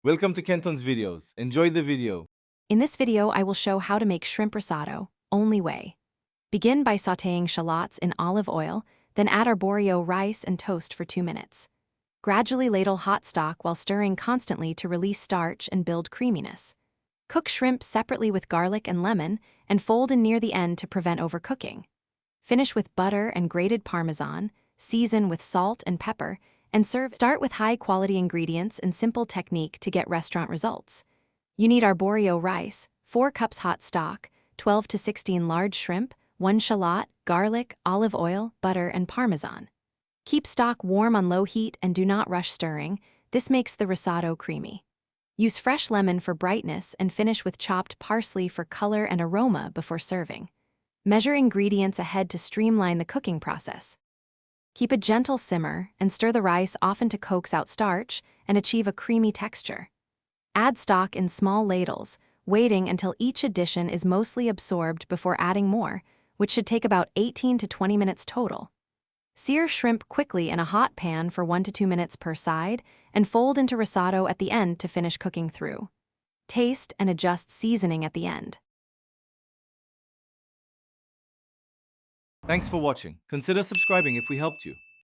Welcome to Kenton's videos. Enjoy the video. In this video, I will show how to make shrimp risotto, only way. Begin by sautéing shallots in olive oil, then add arborio rice and toast for 2 minutes. Gradually ladle hot stock while stirring constantly to release starch and build creaminess. Cook shrimp separately with garlic and lemon, and fold in near the end to prevent overcooking. Finish with butter and grated Parmesan, season with salt and pepper, and serve. Start with high-quality ingredients and simple technique to get restaurant results. You need arborio rice, 4 cups hot stock, 12 to 16 large shrimp, 1 shallot, garlic, olive oil, butter, and Parmesan. Keep stock warm on low heat and do not rush stirring. This makes the risotto creamy. Use fresh lemon for brightness and finish with chopped parsley for color and aroma before serving. Measure ingredients ahead to streamline the cooking process. Keep a gentle simmer and stir the rice often to coax out starch and achieve a creamy texture. Add stock in small ladles, waiting until each addition is mostly absorbed before adding more, which should take about 18 to 20 minutes total. Sear shrimp quickly in a hot pan for 1 to 2 minutes per side and fold into risotto at the end to finish cooking through. Taste and adjust seasoning at the end. Thanks for watching. Consider subscribing if we helped you.